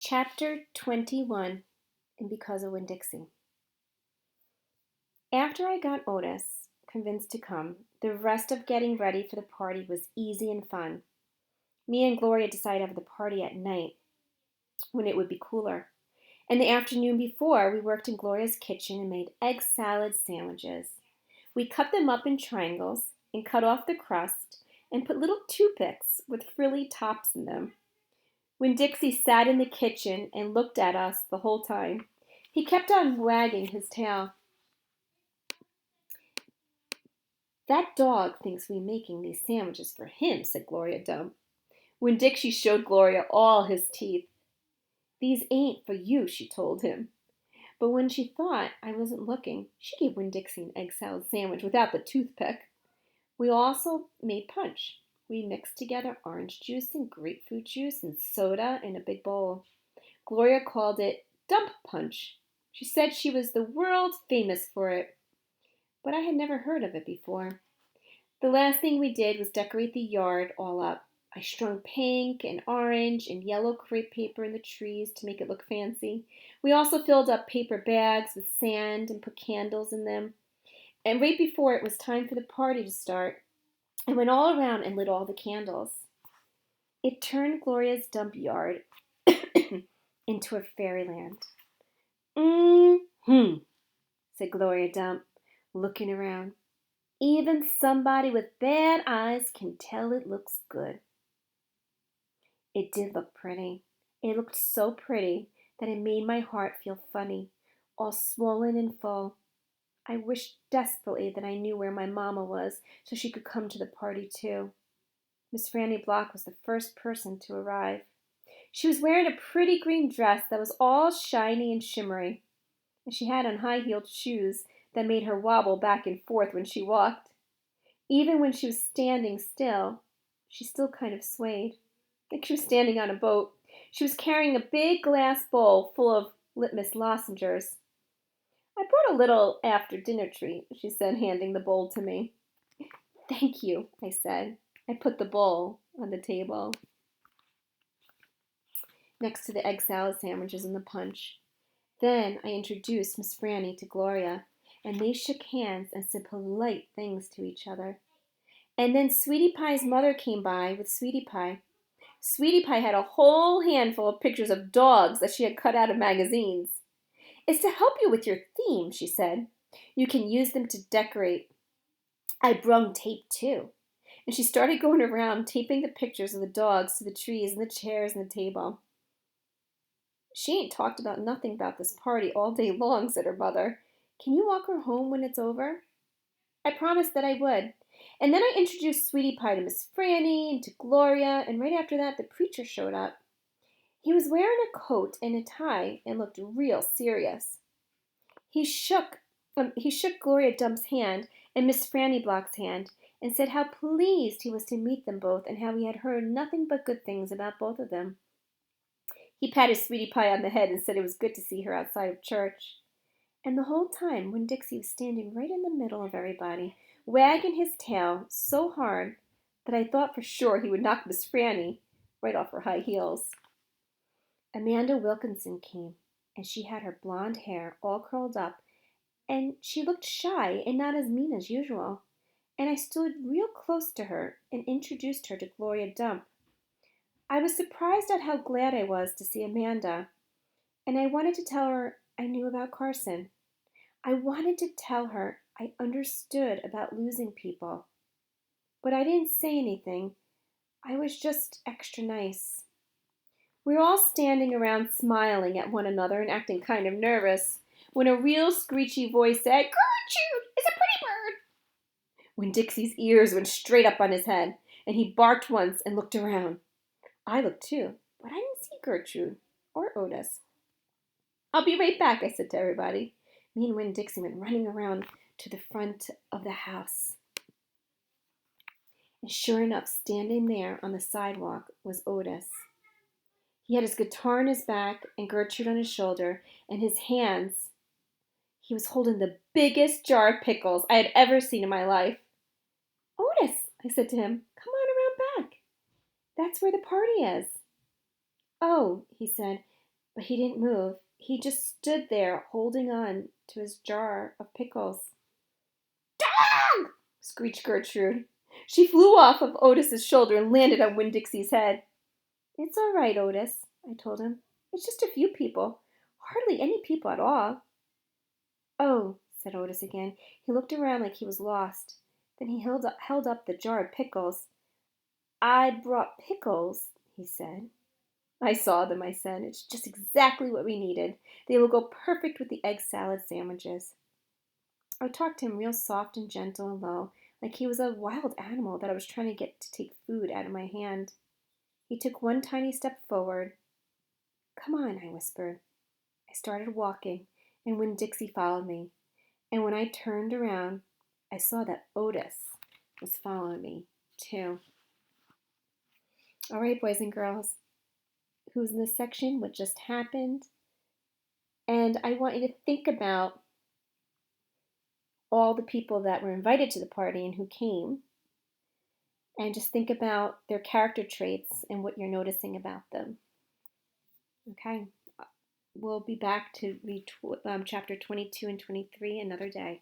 Chapter 21, and Because of Winn Dixie. After I got Otis convinced to come, the rest of getting ready for the party was easy and fun. Me and Gloria decided to have the party at night when it would be cooler. And the afternoon before, we worked in Gloria's kitchen and made egg salad sandwiches. We cut them up in triangles and cut off the crust and put little toothpicks with frilly tops in them. When Dixie sat in the kitchen and looked at us the whole time, he kept on wagging his tail. "That dog thinks we're making these sandwiches for him," said Gloria Dump. When Dixie showed Gloria all his teeth. "These ain't for you," she told him. But when she thought I wasn't looking, she gave Winn Dixie an egg salad sandwich without the toothpick. We also made punch. We mixed together orange juice and grapefruit juice and soda in a big bowl. Gloria called it dump punch. She said she was the world famous for it, but I had never heard of it before. The last thing we did was decorate the yard all up. I strung pink and orange and yellow crepe paper in the trees to make it look fancy. We also filled up paper bags with sand and put candles in them. And right before it was time for the party to start, I went all around and lit all the candles. It turned Gloria's dump yard into a fairyland. Said Gloria Dump, looking around. "Even somebody with bad eyes can tell it looks good." It did look pretty. It looked so pretty that it made my heart feel funny, all swollen and full. I wished desperately that I knew where my mama was so she could come to the party too. Miss Franny Block was the first person to arrive. She was wearing a pretty green dress that was all shiny and shimmery, and she had on high-heeled shoes that made her wobble back and forth when she walked. Even when she was standing still, she still kind of swayed, like she was standing on a boat. She was carrying a big glass bowl full of litmus lozenges. "I brought a little after-dinner treat," she said, handing the bowl to me. "Thank you," I said. I put the bowl on the table next to the egg salad sandwiches and the punch. Then I introduced Miss Franny to Gloria, and they shook hands and said polite things to each other. And then Sweetie Pie's mother came by with Sweetie Pie. Sweetie Pie had a whole handful of pictures of dogs that she had cut out of magazines. "It's to help you with your theme," she said. "You can use them to decorate. I brung tape too." And she started going around taping the pictures of the dogs to the trees and the chairs and the table. "She ain't talked about nothing about this party all day long," said her mother. "Can you walk her home when it's over?" I promised that I would. And then I introduced Sweetie Pie to Miss Franny and to Gloria, and right after that the preacher showed up. He was wearing a coat and a tie and looked real serious. He shook Gloria Dump's hand and Miss Franny Block's hand and said how pleased he was to meet them both and how he had heard nothing but good things about both of them. He patted Sweetie Pie on the head and said it was good to see her outside of church. And the whole time Winn Dixie was standing right in the middle of everybody, wagging his tail so hard that I thought for sure he would knock Miss Franny right off her high heels. Amanda Wilkinson came, and she had her blonde hair all curled up, and she looked shy and not as mean as usual. And I stood real close to her and introduced her to Gloria Dump. I was surprised at how glad I was to see Amanda, and I wanted to tell her I knew about Carson. I wanted to tell her I understood about losing people. But I didn't say anything. I was just extra nice. We were all standing around smiling at one another and acting kind of nervous when a real screechy voice said, "Gertrude is a pretty bird." When Dixie's ears went straight up on his head, and he barked once and looked around. I looked too, but I didn't see Gertrude or Otis. "I'll be right back," I said to everybody. Me and Winn Dixie went running around to the front of the house. And sure enough, standing there on the sidewalk was Otis. He had his guitar on his back and Gertrude on his shoulder, and his hands, he was holding the biggest jar of pickles I had ever seen in my life. "Otis," I said to him, "come on around back. That's where the party is." "Oh," he said, But he didn't move. He just stood there holding on to his jar of pickles. Dog! Screeched Gertrude. She flew off of Otis's shoulder and landed on Winn Dixie's head. It's all right, Otis, I told him. It's just a few people. Hardly any people at all. Oh, said Otis again. He looked around like he was lost. Then he held up the jar of pickles. I brought pickles, he said. I saw them, I said. It's just exactly what we needed. They will go perfect with the egg salad sandwiches. I talked to him real soft and gentle and low, like he was a wild animal that I was trying to get to take food out of my hand. He took one tiny step forward. Come on, I whispered. I started walking, and Winn Dixie followed me. And when I turned around, I saw that Otis was following me, too. All right, boys and girls, who's in this section? What just happened? And I want you to think about all the people that were invited to the party and who came. And just think about their character traits and what you're noticing about them. Okay, we'll be back to read chapter 22 and 23 another day.